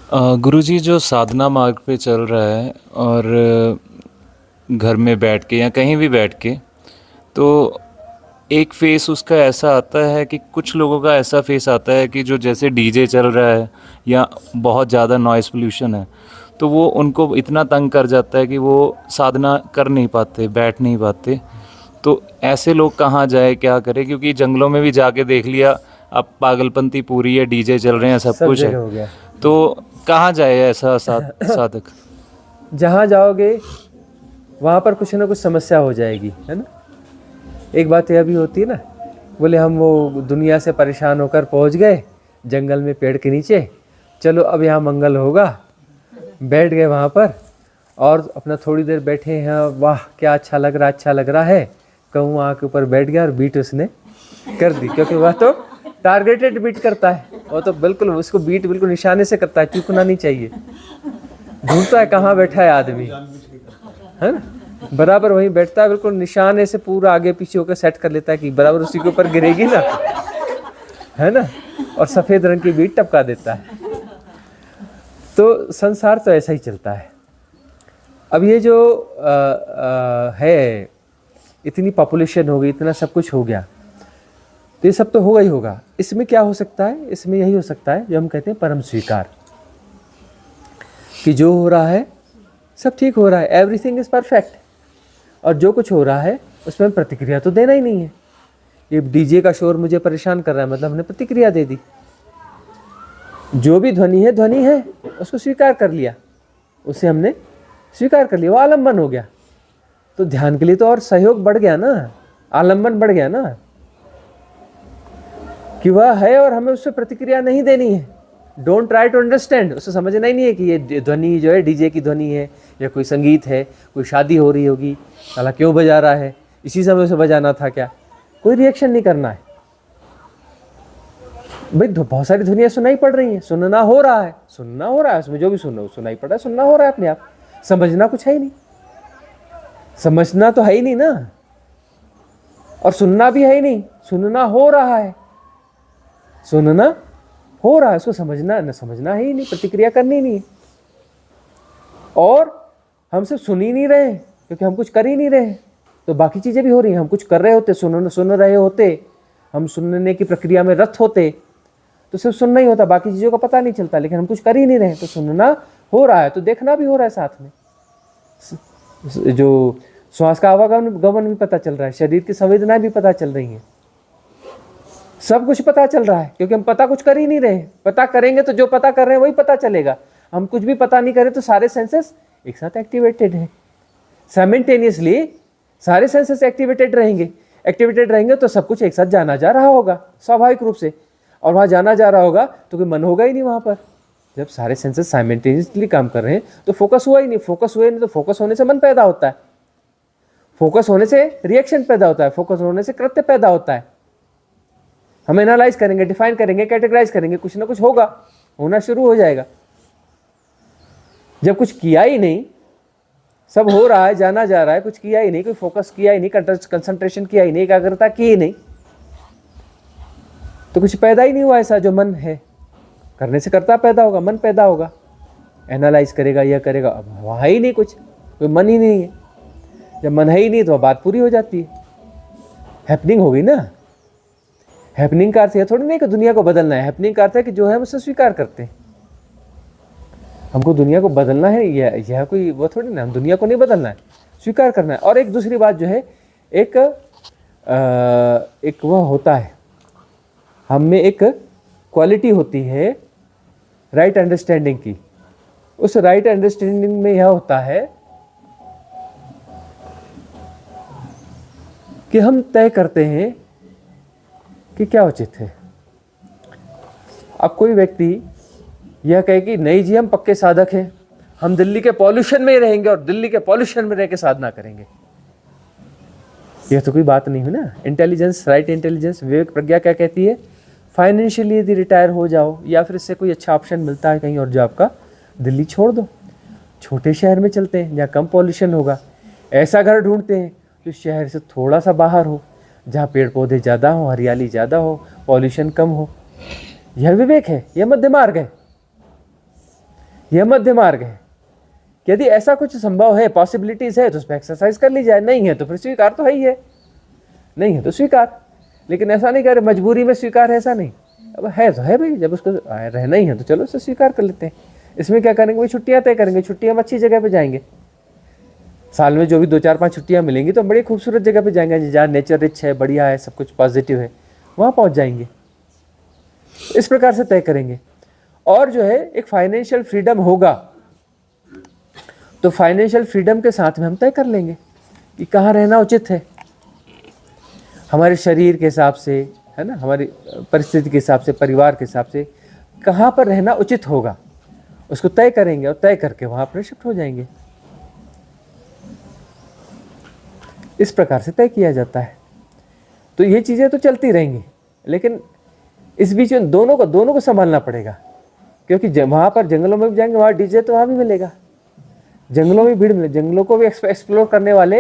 गुरुजी जो साधना मार्ग पे चल रहा है और घर में बैठ के या कहीं भी बैठ के, तो एक फेस उसका ऐसा आता है कि कुछ लोगों का ऐसा फेस आता है कि जो जैसे डीजे चल रहा है या बहुत ज़्यादा नॉइज़ पोल्यूशन है, तो वो उनको इतना तंग कर जाता है कि वो साधना कर नहीं पाते, बैठ नहीं पाते। तो ऐसे लोग कहाँ जाए, क्या करें? क्योंकि जंगलों में भी जाके देख लिया, अब पागलपंती पूरी है, डीजे चल रहे हैं, सब सब कुछ है। जगह हो गया। तो कहाँ जाए ऐसा साधक? जहाँ जाओगे वहाँ पर कुछ ना कुछ समस्या हो जाएगी, है ना। एक बात यह भी होती है ना, बोले हम वो दुनिया से परेशान होकर पहुँच गए जंगल में पेड़ के नीचे, चलो अब यहाँ मंगल होगा। बैठ गए वहाँ पर और अपना थोड़ी देर बैठे हैं, वाह क्या अच्छा लग रहा, अच्छा लग रहा है। कहूँ वहाँ के ऊपर बैठ गया और बीट उसने कर दी, क्योंकि वह तो टारगेटेड बीट करता है, वो तो बिल्कुल उसको बीट बिल्कुल निशाने से करता है, चूकना नहीं चाहिए। ढूंढता है कहाँ बैठा है आदमी, है ना, बराबर वहीं बैठता है, बिल्कुल निशाने से पूरा आगे पीछे होकर सेट कर लेता है कि बराबर उसी के ऊपर गिरेगी ना, है ना, और सफ़ेद रंग की बीट टपका देता है। तो संसार तो ऐसा ही चलता है। अब ये जो है, इतनी पॉपुलेशन हो गई, इतना सब कुछ हो गया, तो ये सब तो होगा ही होगा। इसमें क्या हो सकता है? इसमें यही हो सकता है जो हम कहते हैं परम स्वीकार, कि जो हो रहा है सब ठीक हो रहा है, एवरीथिंग इज़ परफेक्ट, और जो कुछ हो रहा है उसमें प्रतिक्रिया तो देना ही नहीं है। ये डीजे का शोर मुझे परेशान कर रहा है, मतलब हमने प्रतिक्रिया दे दी। जो भी ध्वनि है उसको स्वीकार कर लिया, उसे हमने स्वीकार कर लिया, वो आलम्बन हो गया। तो ध्यान के लिए तो और सहयोग बढ़ गया ना, आलम्बन बढ़ गया ना, कि वह है और हमें उससे प्रतिक्रिया नहीं देनी है। डोंट ट्राई टू अंडरस्टैंड, उसे समझना ही नहीं है कि ये ध्वनि जो है डीजे की ध्वनि है या कोई संगीत है, कोई शादी हो रही होगी, साला क्यों बजा रहा है, इसी समय उसे बजाना था क्या, कोई रिएक्शन नहीं करना है। भाई बहुत सारी ध्वनियाँ सुनाई पड़ रही हैं, सुनना हो रहा है, उसमें जो भी सुनाई पड़ रहा है, सुनना हो रहा है अपने आप। समझना कुछ है ही नहीं, समझना तो है ही नहीं ना, और सुनना भी है ही नहीं, सुनना हो रहा है, उसको समझना है ही नहीं, प्रतिक्रिया करनी नहीं है। और हम सिर्फ सुन ही नहीं रहे क्योंकि हम कुछ कर ही नहीं रहे, तो बाकी चीज़ें भी हो रही हैं। हम कुछ कर रहे होते, सुन रहे होते, हम सुनने की प्रक्रिया में रत होते, तो सिर्फ सुनना ही होता, बाकी चीज़ों का पता नहीं चलता। लेकिन हम कुछ कर ही नहीं रहे, तो सुनना हो रहा है, तो देखना भी हो रहा है साथ में। जो श्वास का आवागमन भी पता चल रहा है, शरीर की संवेदनाएं भी पता चल रही हैं, सब कुछ पता चल रहा है, क्योंकि हम पता कुछ कर ही नहीं रहे। पता करेंगे तो जो पता कर रहे हैं वही पता चलेगा। हम कुछ भी पता नहीं करें तो सारे सेंसेस एक साथ एक्टिवेटेड हैं, साइमल्टेनियसली सारे सेंसेस एक्टिवेटेड रहेंगे तो सब कुछ एक साथ जाना जा रहा होगा स्वाभाविक रूप से, और वहाँ जाना जा रहा होगा तो कोई मन होगा ही नहीं वहाँ पर। जब सारे सेंसेस साइमल्टेनियसली काम कर रहे हैं तो फोकस हुआ ही नहीं, तो फोकस होने से मन पैदा होता है, फोकस होने से रिएक्शन पैदा होता है, फोकस होने से कृत्य पैदा होता है। हम एनालाइज करेंगे, डिफाइन करेंगे, कैटेगराइज करेंगे, कुछ ना कुछ होगा, होना शुरू हो जाएगा। जब कुछ किया ही नहीं, सब हो रहा है, जाना जा रहा है, कुछ किया ही नहीं, कोई फोकस किया ही नहीं, कंसंट्रेशन किया ही नहीं, एकाग्रता की ही नहीं, तो कुछ पैदा ही नहीं हुआ ऐसा। जो मन है, करने से करता पैदा होगा, मन पैदा होगा, एनालाइज करेगा, यह करेगा, अब वहाँ ही नहीं कुछ, कोई मन ही नहीं है। जब मन है ही नहीं तो बात पूरी हो जाती है, हैपनिंग हो गई ना। हैपनिंग का अर्थ यह थोड़ी नहीं कि दुनिया को बदलना है, हैपनिंग का अर्थ है कि जो है हम उसे स्वीकार करते हैं। हमको दुनिया को बदलना है, यह कोई वो थोड़ी ना, हम दुनिया को नहीं बदलना है, स्वीकार करना है। और एक दूसरी बात जो है, एक वह होता है, हम में एक क्वालिटी होती है राइट अंडरस्टैंडिंग की। उस राइट अंडरस्टैंडिंग में यह होता है कि हम तय करते हैं कि क्या उचित है। अब कोई व्यक्ति यह कहे कि नहीं जी हम पक्के साधक हैं, हम दिल्ली के पॉल्यूशन में ही रहेंगे और दिल्ली के पॉल्यूशन में रह के साधना करेंगे, यह तो कोई बात नहीं हुई ना। इंटेलिजेंस, राइट इंटेलिजेंस, विवेक प्रज्ञा क्या कहती है? फाइनेंशियली यदि रिटायर हो जाओ या फिर इससे कोई अच्छा ऑप्शन मिलता है कहीं और जॉब का, दिल्ली छोड़ दो, छोटे शहर में चलते हैं जहाँ कम पॉल्यूशन होगा। ऐसा घर ढूंढते हैं जो शहर से थोड़ा सा बाहर हो, जहाँ पेड़ पौधे ज़्यादा हो, हरियाली ज़्यादा हो, पॉल्यूशन कम हो। यह विवेक है, यह मध्य मार्ग है। यह मध्य मार्ग है। यदि ऐसा कुछ संभव है, पॉसिबिलिटीज है, तो उस पर एक्सरसाइज कर ली जाए, नहीं है तो फिर स्वीकार तो है ही है, नहीं है तो स्वीकार। लेकिन ऐसा नहीं कर मजबूरी में स्वीकार है, ऐसा नहीं। अब है तो है भाई, जब उसको रहना ही है तो चलो उसे स्वीकार कर लेते हैं। इसमें क्या करेंगे भाई, छुट्टियां तय करेंगे, छुट्टियां हम अच्छी जगह पे जाएंगे। साल में जो भी 2-4-5 छुट्टियां मिलेंगी तो बड़ी खूबसूरत जगह पे जाएंगे, जहाँ नेचर रिच है, बढ़िया है, सब कुछ पॉजिटिव है, वहाँ पहुँच जाएंगे। इस प्रकार से तय करेंगे। और जो है एक फाइनेंशियल फ्रीडम होगा, तो फाइनेंशियल फ्रीडम के साथ में हम तय कर लेंगे कि कहाँ रहना उचित है, हमारे शरीर के हिसाब से, है ना, हमारी परिस्थिति के हिसाब से, परिवार के हिसाब से कहाँ पर रहना उचित होगा, उसको तय करेंगे और तय करके वहाँ पर शिफ्ट हो जाएंगे। इस प्रकार से तय किया जाता है। तो ये चीज़ें तो चलती रहेंगी, लेकिन इस बीच में दोनों को संभालना पड़ेगा, क्योंकि वहाँ पर जंगलों में भी जाएंगे, वहाँ डीजे तो वहाँ भी मिलेगा, जंगलों में भीड़ मिले, जंगलों को भी एक्सप्लोर करने वाले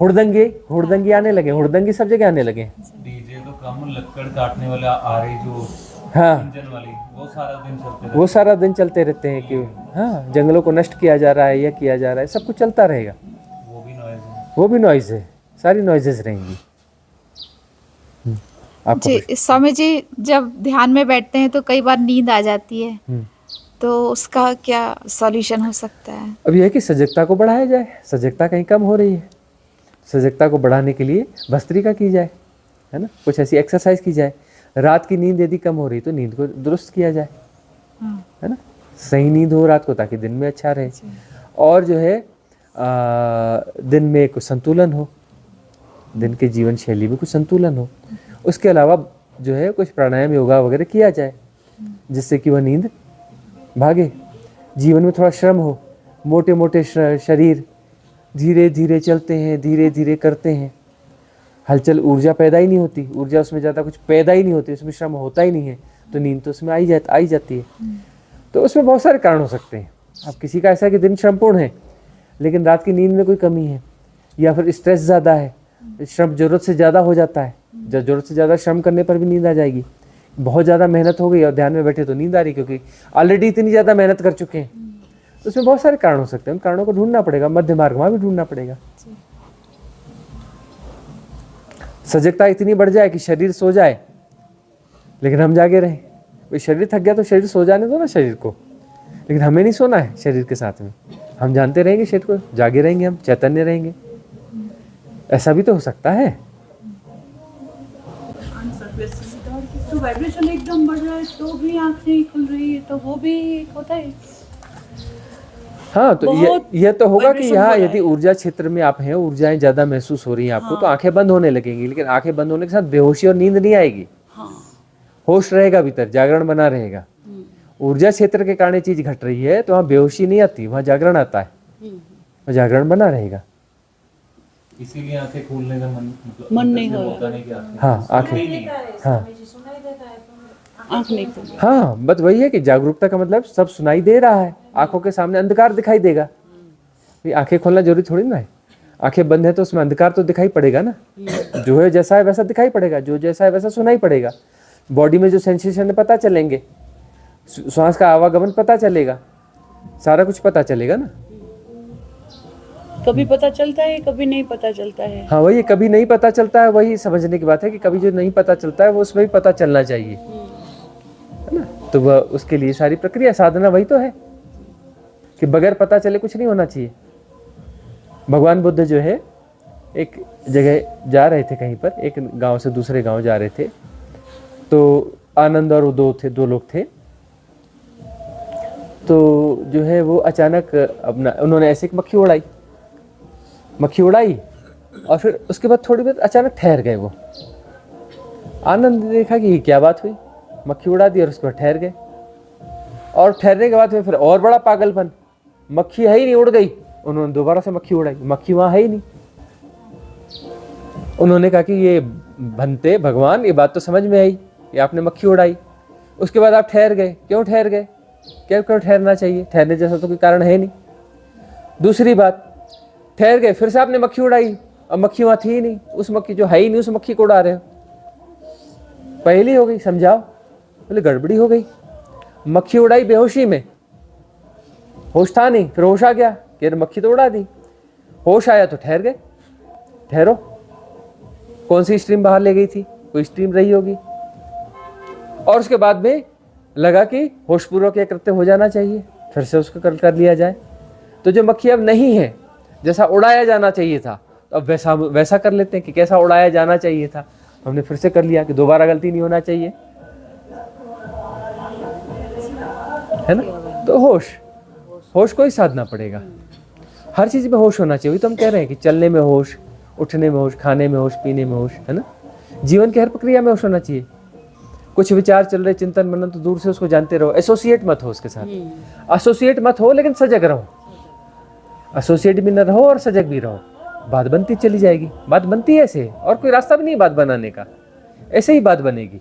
हुड़दंगी आने लगे, हुड़दंगी सब जगह आने लगे। डीजे तो कम, लकड़ काटने वाला आ रही जो हाँ, इंजन वाली, वो सारा दिन चलते रहते हैं कि हाँ जंगलों को नष्ट किया जा रहा है, यह किया जा रहा है, सब कुछ चलता रहेगा। वो भी नॉइज है, सारी नॉइजेस रहेंगी। आपको जी स्वामी जी, जब ध्यान में बैठते हैं तो कई बार नींद आ जाती है, तो उसका क्या सॉल्यूशन हो सकता है? अब यह है कि सजगता को बढ़ाया जाए, सजगता कहीं कम हो रही है, सजगता को बढ़ाने के लिए भस्त्रिका की जाए, है ना, कुछ ऐसी एक्सरसाइज की जाए। रात की नींद यदि कम हो रही तो नींद को दुरुस्त किया जाए, है ना, सही नींद हो रात को, ताकि दिन में अच्छा रहे। और जो है दिन में कुछ संतुलन हो, दिन के जीवन शैली में कुछ संतुलन हो। उसके अलावा जो है कुछ प्राणायाम, योगा वगैरह किया जाए, जिससे कि वह नींद भागे। जीवन में थोड़ा श्रम हो, मोटे मोटे शरीर धीरे धीरे चलते हैं, धीरे धीरे करते हैं, हलचल, ऊर्जा पैदा ही नहीं होती, ऊर्जा उसमें ज़्यादा कुछ पैदा ही नहीं होती, उसमें श्रम होता ही नहीं है, तो नींद तो उसमें आई जाती है। तो उसमें बहुत सारे कारण हो सकते हैं। अब किसी का ऐसा है कि दिन श्रमपूर्ण है, लेकिन रात की नींद में कोई कमी है, या फिर स्ट्रेस ज़्यादा है, श्रम ज़रूरत से ज़्यादा हो जाता है, ज़रूरत से ज़्यादा श्रम करने पर भी नींद आ जाएगी। बहुत ज़्यादा मेहनत हो गई और ध्यान में बैठे तो नींद आ रही, क्योंकि ऑलरेडी इतनी ज़्यादा मेहनत कर चुके हैं। तो उसमें बहुत सारे कारण हो सकते हैं, उन कारणों को ढूंढना पड़ेगा, मध्य मार्ग वहाँ भी ढूंढना पड़ेगा। सजगता इतनी बढ़ जाए कि शरीर सो जाए लेकिन हम जागे रहें। कोई शरीर थक गया तो शरीर सो जाने दो ना शरीर को, लेकिन हमें नहीं सोना है शरीर के साथ में, हम जानते रहेंगे शरीर को, जागे रहेंगे, हम चैतन्य रहेंगे। ऐसा भी तो हो सकता है। तो वाइब्रेशन एकदम बढ़ रहा है तो भी आँख नहीं खुल रही है, तो वो भी होता है। हाँ, तो ये तो होगा कि यहाँ vibration यदि ऊर्जा क्षेत्र में आप हैं, ऊर्जाएं ज्यादा महसूस हो रही हैं आपको, तो आंखें बंद होने लगेंगी, लेकिन आंखें बंद होने के साथ बेहोशी और नींद नहीं आएगी। होश रहेगा भीतर, जागरण बना रहेगा। ऊर्जा क्षेत्र के कारण चीज घट रही है तो वहाँ बेहोशी नहीं आती, वहाँ जागरण आता है, वहाँ जागरण बना रहेगा। इसीलिए आंखें खोलने का मन नहीं हो होता नहीं कि आंखें, हाँ आंखें, हाँ आँख नहीं खुल रही। हाँ, बस वही है कि जागरूकता का मतलब सब सुनाई दे रहा है, आंखों के सामने अंधकार दिखाई देगा। ये आंखें खोलना जरूरी थोड़ी ना है, आंखें बंद है तो उसमें अंधकार तो दिखाई पड़ेगा ना, जो है जैसा है वैसा दिखाई पड़ेगा, जो जैसा है वैसा सुनाई पड़ेगा। बॉडी में जो सेंसेशन है पता चलेंगे, श्वास का आवागमन पता चलेगा, सारा कुछ पता चलेगा ना। कभी पता चलता है, कभी नहीं पता चलता है। हाँ वही, कभी नहीं पता चलता है, वही समझने की बात है कि कभी जो नहीं पता चलता है वो उसमें भी पता चलना चाहिए, है ना। तो वह उसके लिए सारी प्रक्रिया, साधना वही तो है कि बगैर पता चले कुछ नहीं होना चाहिए। भगवान बुद्ध जो है एक जगह जा रहे थे, कहीं पर एक गांव से दूसरे गांव जा रहे थे, तो आनंद और दो लोग थे। तो जो है वो अचानक अपना उन्होंने ऐसे एक मक्खी उड़ाई और फिर उसके बाद थोड़ी देर अचानक ठहर गए। वो आनंद ने देखा कि क्या बात हुई, मक्खी उड़ा दी और उसके बाद ठहर गए। और ठहरने के बाद में फिर और बड़ा पागलपन, मक्खी है ही नहीं, उड़ गई। उन्होंने दोबारा से मक्खी उड़ाई, मक्खी वहां है ही नहीं। उन्होंने कहा कि ये भंते भगवान, ये बात तो समझ में आई, ये आपने मक्खी उड़ाई, उसके बाद आप ठहर गए, क्यों ठहर गए, क्यों ठहरना चाहिए, ठहरने जैसा तो कोई कारण है नहीं। दूसरी बात, ठहर गए, फिर से आपने मक्खी उड़ाई और मक्खी वहां थी ही नहीं, उस मक्खी जो है ही नहीं उस मक्खी को उड़ा रहे हो, पहली हो गई, समझाओ। बोले गड़बड़ी हो गई, मक्खी उड़ाई बेहोशी में होश था नहीं, फिर होश आ गया कि यार मक्खी तो उड़ा दी। होश आया तो ठहर गए। ठहरो, कौन सी स्ट्रीम बाहर ले गई थी? कोई स्ट्रीम रही होगी। और उसके बाद में लगा कि होशपूर्वक ये कृत्य हो जाना चाहिए, फिर से उसको कर लिया जाए। तो जो मक्खी अब नहीं है, जैसा उड़ाया जाना चाहिए था, तो अब वैसा कर लेते हैं कि कैसा उड़ाया जाना चाहिए था, हमने फिर से कर लिया कि दोबारा गलती नहीं होना चाहिए, है ना। तो होश को ही साधना पड़ेगा। हर चीज में होश होना चाहिए। तो हम कह रहे हैं कि चलने में होश, उठने में होश, खाने में होश, पीने में होश, है ना। जीवन की हर प्रक्रिया में होश होना चाहिए। कुछ विचार चल रहे, चिंतन मनन, तो दूर से उसको जानते रहो, एसोसिएट मत हो उसके साथ। एसोसिएट मत हो लेकिन सजग रहो। एसोसिएट भी न रहो और सजग भी रहो, बात बनती चली जाएगी। बात बनती है ऐसे, और कोई रास्ता भी नहीं बात बनाने का, ऐसे ही बात बनेगी।